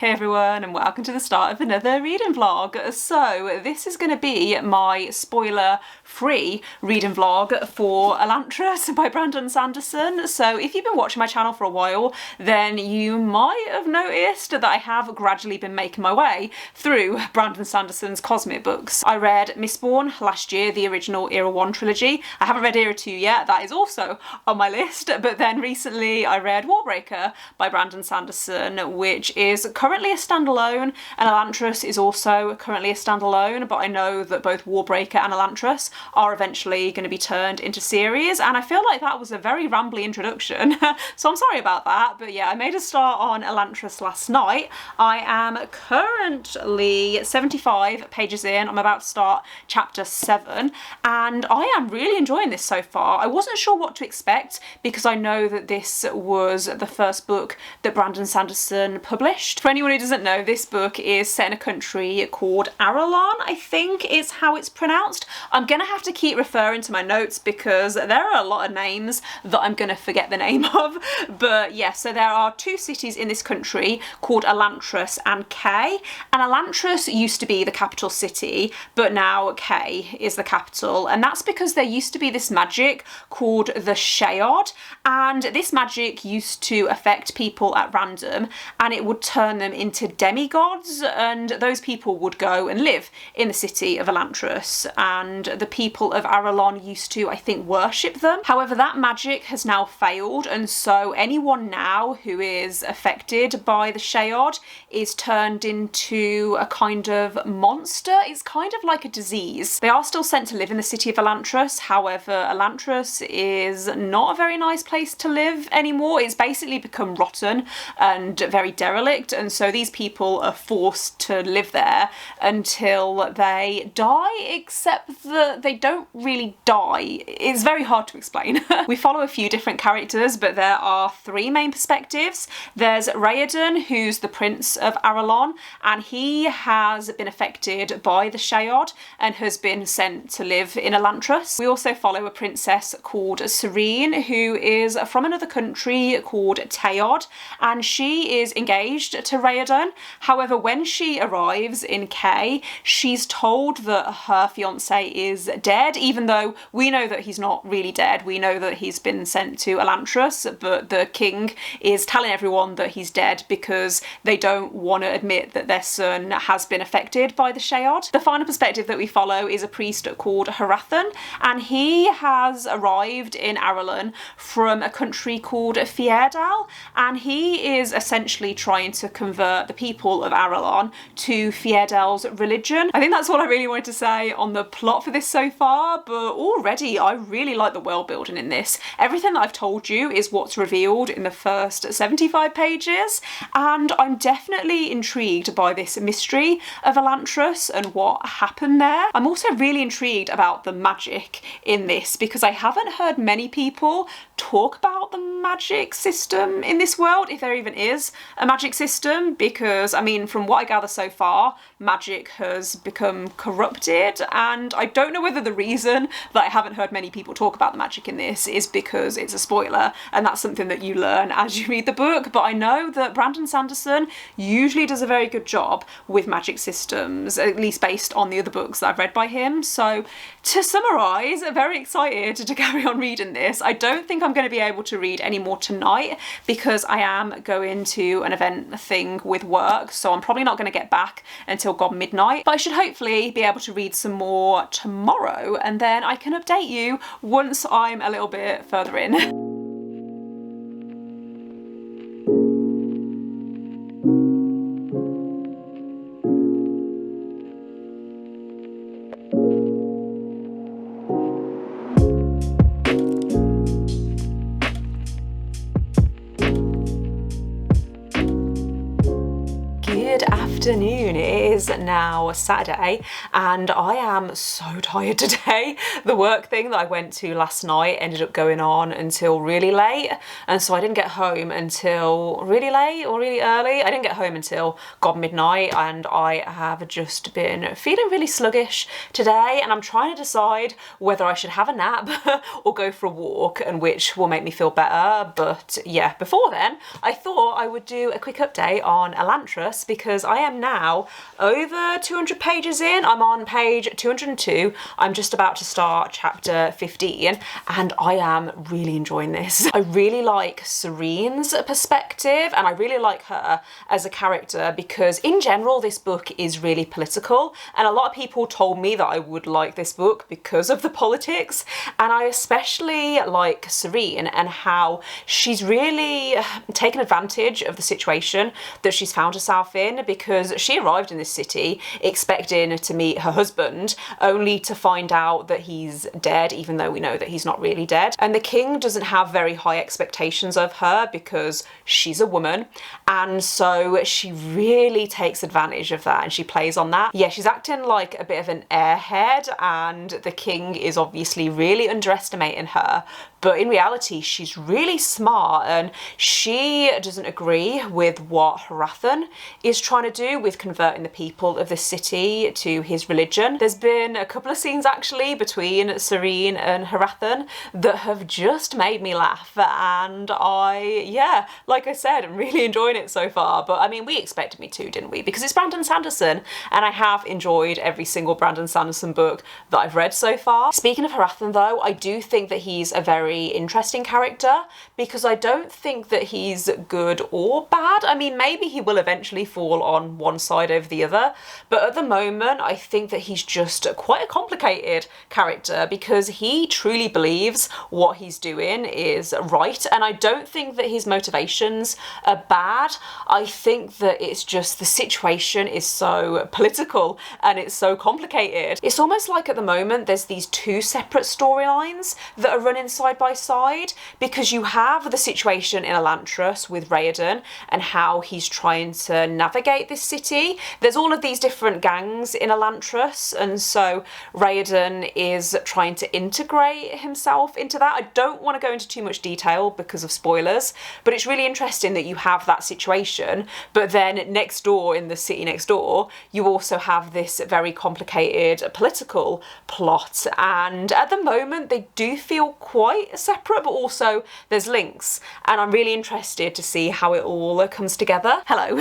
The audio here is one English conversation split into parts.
Hey everyone, and welcome to the start of another reading vlog. So this is going to be my spoiler-free reading vlog for Elantris by Brandon Sanderson. So if you've been watching my channel for a while, then you might have noticed that I have gradually been making my way through Brandon Sanderson's COSMERE books. I read Mistborn last year, the original Era 1 trilogy. I haven't read Era 2 yet, that is also on my list, but then recently I read Warbreaker by Brandon Sanderson, which is currently a standalone, and Elantris is also currently a standalone, but I know that both Warbreaker and Elantris are eventually going to be turned into series, and I feel like that was a very rambly introduction, so I'm sorry about that. But yeah, I made a start on Elantris last night. I am currently 75 pages in. I'm about to start chapter 7, and I am really enjoying this so far. I wasn't sure what to expect because I know that this was the first book that Brandon Sanderson published. For anyone who doesn't know, this book is set in a country called Arelon, I think is how it's pronounced. I'm gonna have to keep referring to my notes because there are a lot of names that I'm gonna forget the name of. But yeah, so there are two cities in this country called Elantris and Kay. And Elantris used to be the capital city, but now Kay is the capital. And that's because there used to be this magic called the Shayod. And this magic used to affect people at random, and it would turn them into demigods, and those people would go and live in the city of Elantris, and the people of Arelon used to, I think, worship them. However, that magic has now failed, and so anyone now who is affected by the Shayod is turned into a kind of monster. It's kind of like a disease. They are still sent to live in the city of Elantris, however, Elantris is not a very nice place to live anymore. It's basically become rotten and very derelict, and so these people are forced to live there until they die, except that they don't really die. It's very hard to explain. We follow a few different characters, but there are three main perspectives. There's Raoden, who's the prince of Arelon, and he has been affected by the Shayod and has been sent to live in Elantris. We also follow a princess called Serene, who is from another country called Teod, and she is engaged to Raoden. However, when she arrives in Kay, she's told that her fiance is dead, even though we know that he's not really dead. We know that he's been sent to Elantris, but the king is telling everyone that he's dead because they don't want to admit that their son has been affected by the Shayod. The final perspective that we follow is a priest called Harathan, and he has arrived in Arelon from a country called Fierdal, and he is essentially trying to convert the people of Arelon to Fierdal's religion. I think that's what I really wanted to say on the plot for this so far, but already I really like the world building in this. Everything that I've told you is what's revealed in the first 75 pages, and I'm definitely intrigued by this mystery of Elantris and what happened there. I'm also really intrigued about the magic in this because I haven't heard many people talk about the magic system in this world, if there even is a magic system, because I mean, from what I gather so far, magic has become corrupted, and I don't know whether the reason that I haven't heard many people talk about the magic in this is because it's a spoiler and that's something that you learn as you read the book, but I know that Brandon Sanderson usually does a very good job with magic systems, at least based on the other books that I've read by him. So to summarise, I'm very excited to carry on reading this. I don't think I'm going to be able to read any more tonight because I am going to an event thing with work, so I'm probably not going to get back until God midnight, but I should hopefully be able to read some more tomorrow, and then I can update you once I'm a little bit further in. Good afternoon. It is now Saturday and I am so tired today. The work thing that I went to last night ended up going on until really late, and so I didn't get home until really late or really early. I didn't get home until midnight, and I have just been feeling really sluggish today, and I'm trying to decide whether I should have a nap or go for a walk, and which will make me feel better. But yeah, before then I thought I would do a quick update on Elantris, because I am now over 200 pages in. I'm on page 202. I'm just about to start chapter 15 and I am really enjoying this. I really like Serene's perspective and I really like her as a character, because in general this book is really political, and a lot of people told me that I would like this book because of the politics, and I especially like Serene and how she's really taken advantage of the situation that she's found herself in, because she arrived in this city expecting to meet her husband, only to find out that he's dead, even though we know that he's not really dead. And the king doesn't have very high expectations of her because she's a woman, and so she really takes advantage of that and she plays on that. Yeah, she's acting like a bit of an airhead, and the king is obviously really underestimating her, but in reality she's really smart, and she doesn't agree with what Hrathen is trying to do with converting the people of the city to his religion. There's been a couple of scenes actually between Serene and Hrathen that have just made me laugh, and yeah, like I said, I'm really enjoying it so far. But I mean, we expected me to, didn't we? Because it's Brandon Sanderson, and I have enjoyed every single Brandon Sanderson book that I've read so far. Speaking of Hrathen though, I do think that he's a very interesting character, because I don't think that he's good or bad. I mean, maybe he will eventually fall on one side over the other, but at the moment I think that he's just quite a complicated character, because he truly believes what he's doing is right, and I don't think that his motivations are bad. I think that it's just the situation is so political and it's so complicated. It's almost like at the moment there's these two separate storylines that are running side by side, because you have the situation in Elantris with Raoden and how he's trying to navigate this city. There's all of these different gangs in Elantris, and so Raoden is trying to integrate himself into that. I don't want to go into too much detail because of spoilers, but it's really interesting that you have that situation, but then next door, in the city next door, you also have this very complicated political plot, and at the moment they do feel quite separate, but also there's links, and I'm really interested to see how it all comes together. Hello.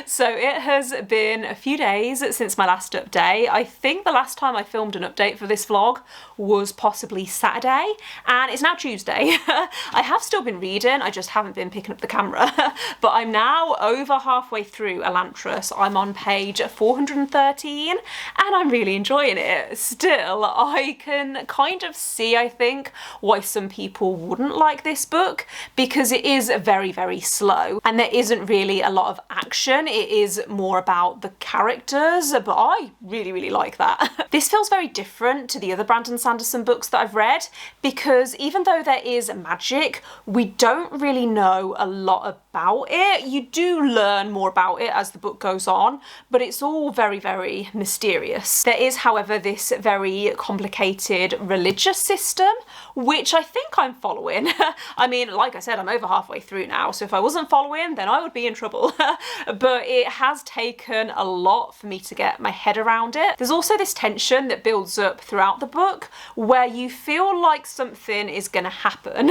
So it has been a few days since my last update. I think the last time I filmed an update for this vlog was possibly Saturday, and it's now Tuesday. I have still been reading, I just haven't been picking up the camera, but I'm now over halfway through Elantris. I'm on page 413 and I'm really enjoying it. Still, I can kind of see, I think, why some people wouldn't like this book, because it is very, very slow and there isn't really a lot of action. It is more about the characters, but I really, really like that. This feels very different to the other Brandon Sanderson books that I've read, because even though there is magic, we don't really know a lot about it. You do learn more about it as the book goes on, but it's all very, very mysterious. There is, however, this very complicated religious system, which I think I'm following. I mean, like I said, I'm over halfway through now, so if I wasn't following, then I would be in trouble. But it has taken a lot for me to get my head around it. There's also this tension that builds up throughout the book where you feel like something is going to happen.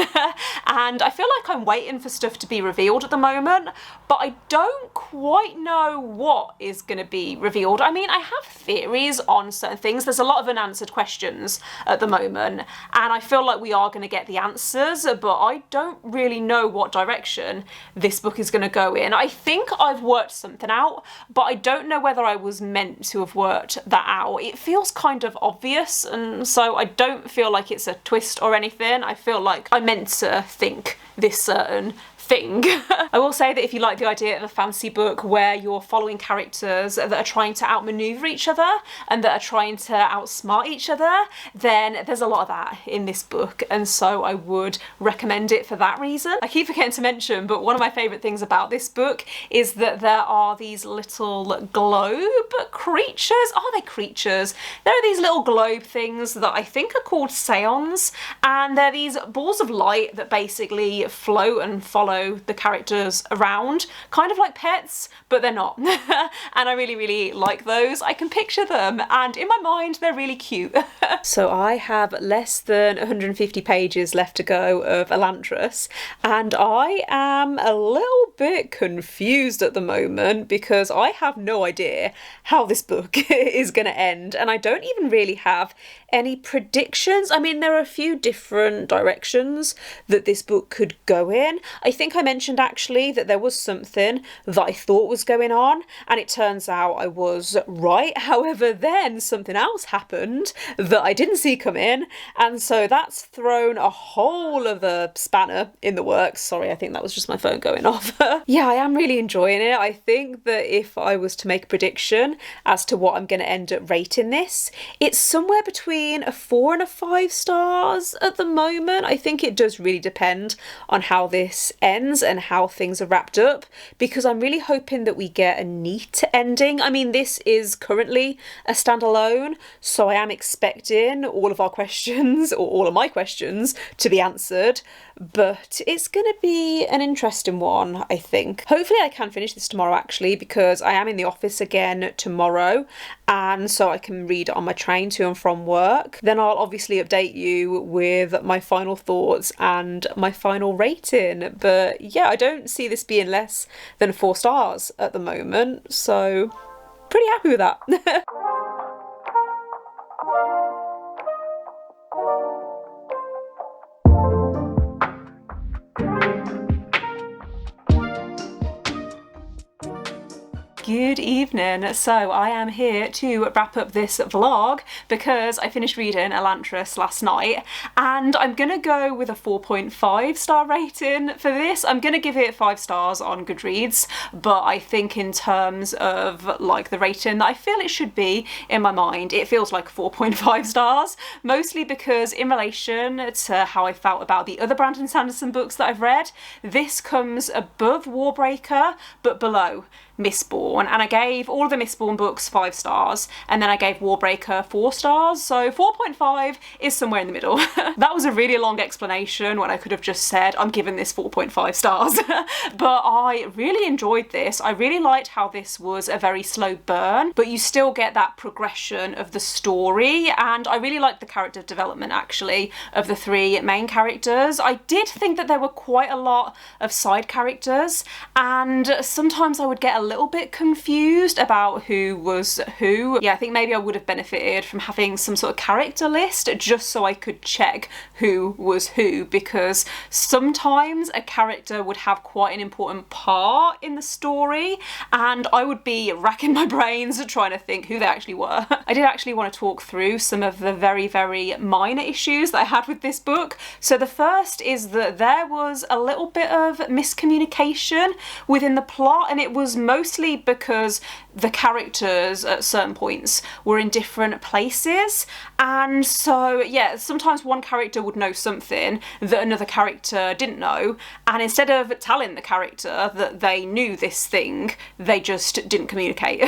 And I feel like I'm waiting for stuff to be revealed at the moment, but I don't quite know what is going to be revealed. I mean, I have theories on certain things. There's a lot of unanswered questions at the moment, and I feel like we are going to get the answers, but I don't really know what direction this book is going to go in. I think I've worked something out, but I don't know whether I was meant to have worked that out. It feels kind of obvious, and so I don't feel like it's a twist or anything. I feel like I meant to think this certain thing. I will say that if you like the idea of a fantasy book where you're following characters that are trying to outmaneuver each other and that are trying to outsmart each other, then there's a lot of that in this book, and so I would recommend it for that reason. I keep forgetting to mention, but one of my favourite things about this book is that there are these little globe creatures. Are they creatures? There are these little globe things that I think are called scions, and they're these balls of light that basically float and follow the characters around, kind of like pets, but they're not. And I really, really like those. I can picture them, and in my mind they're really cute. So I have less than 150 pages left to go of Elantris, and I am a little bit confused at the moment because I have no idea how this book is going to end, and I don't even really have any predictions. I mean, there are a few different directions that this book could go in. I think I mentioned actually that there was something that I thought was going on, and it turns out I was right. However, then something else happened that I didn't see come in, and so that's thrown a whole other spanner in the works. Sorry, I think that was just my phone going off. Yeah, I am really enjoying it. I think that if I was to make a prediction as to what I'm going to end up rating this, it's somewhere between a 4 and a 5 stars at the moment. I think it does really depend on how this ends and how things are wrapped up, because I'm really hoping that we get a neat ending. I mean, this is currently a standalone, so I am expecting all of our questions, or all of my questions, to be answered, but it's going to be an interesting one, I think. Hopefully I can finish this tomorrow actually, because I am in the office again tomorrow, and so I can read it on my train to and from work. Then I'll obviously update you with my final thoughts and my final rating, but yeah, I don't see this being less than 4 stars at the moment, so pretty happy with that. Good evening. So I am here to wrap up this vlog because I finished reading Elantris last night, and I'm gonna go with a 4.5 star rating for this. I'm gonna give it 5 stars on Goodreads, but I think in terms of like the rating that I feel it should be in my mind, it feels like 4.5 stars, mostly because in relation to how I felt about the other Brandon Sanderson books that I've read, this comes above Warbreaker but below Mistborn, and I gave all of the Mistborn books 5 stars, and then I gave Warbreaker 4 stars, so 4.5 is somewhere in the middle. That was a really long explanation when I could have just said I'm giving this 4.5 stars. But I really enjoyed this. I really liked how this was a very slow burn, but you still get that progression of the story, and I really liked the character development actually of the 3 main characters. I did think that there were quite a lot of side characters, and sometimes I would get a little bit confused about who was who. Yeah, I think maybe I would have benefited from having some sort of character list just so I could check who was who, because sometimes a character would have quite an important part in the story and I would be racking my brains trying to think who they actually were. I did actually want to talk through some of the very, very minor issues that I had with this book. So the first is that there was a little bit of miscommunication within the plot, and it was mostly because the characters at certain points were in different places, and so yeah, sometimes one character would know something that another character didn't know, and instead of telling the character that they knew this thing, they just didn't communicate.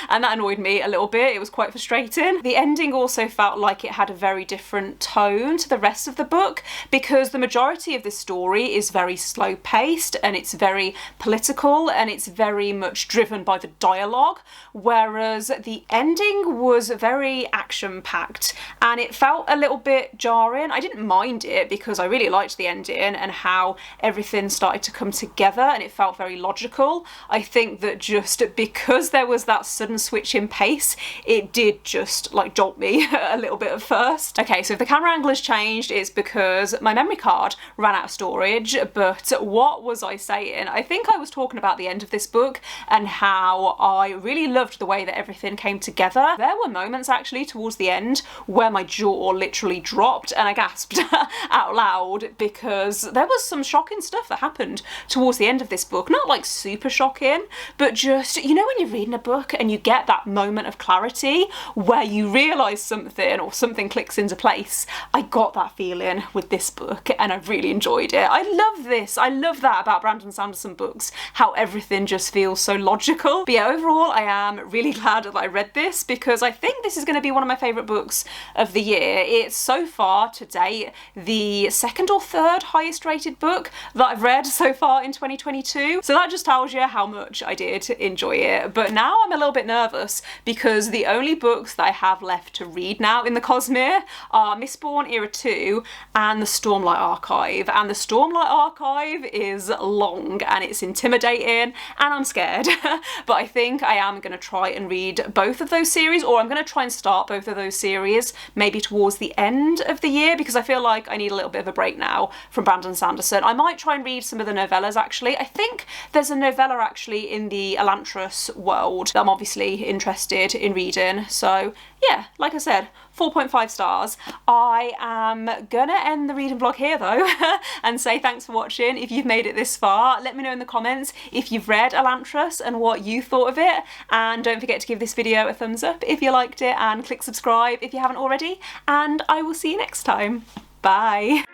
And that annoyed me a little bit. It was quite frustrating. The ending also felt like it had a very different tone to the rest of the book, because the majority of this story is very slow paced and it's very political and it's very much driven by the dialogue, whereas the ending was very action-packed and it felt a little bit jarring. I didn't mind it because I really liked the ending and how everything started to come together and it felt very logical. I think that just because there was that sudden switch in pace, it did just like jolt me a little bit at first. Okay, so if the camera angle has changed, it's because my memory card ran out of storage, but what was I saying? I think I was talking about the end of this book and how I really loved the way that everything came together. There were moments actually towards the end where my jaw literally dropped and I gasped out loud because there was some shocking stuff that happened towards the end of this book. Not like super shocking, but just, you know, when you're reading a book and you get that moment of clarity where you realise something or something clicks into place. I got that feeling with this book and I really enjoyed it. I love this. I love that about Brandon Sanderson books, how everything just feels so logical. But yeah, overall I am really glad that I read this because I think this is going to be one of my favourite books of the year. It's so far to date the second or third highest rated book that I've read so far in 2022. So that just tells you how much I did enjoy it. But now I'm a little bit nervous because the only books that I have left to read now in the COSMERE are Mistborn Era 2 and the Stormlight Archive. And the Stormlight Archive is long and it's intimidating and I'm scared. But I think I am going to try and read both of those series, or I'm going to try and start both of those series maybe towards the end of the year because I feel like I need a little bit of a break now from Brandon Sanderson. I might try and read some of the novellas actually. I think there's a novella actually in the Elantris world that I'm obviously interested in reading. So yeah, like I said, 4.5 stars. I am gonna end the reading vlog here though and say thanks for watching. If you've made it this far, let me know in the comments if you've read Elantris and what you thought of it, and don't forget to give this video a thumbs up if you liked it and click subscribe if you haven't already, and I will see you next time. Bye.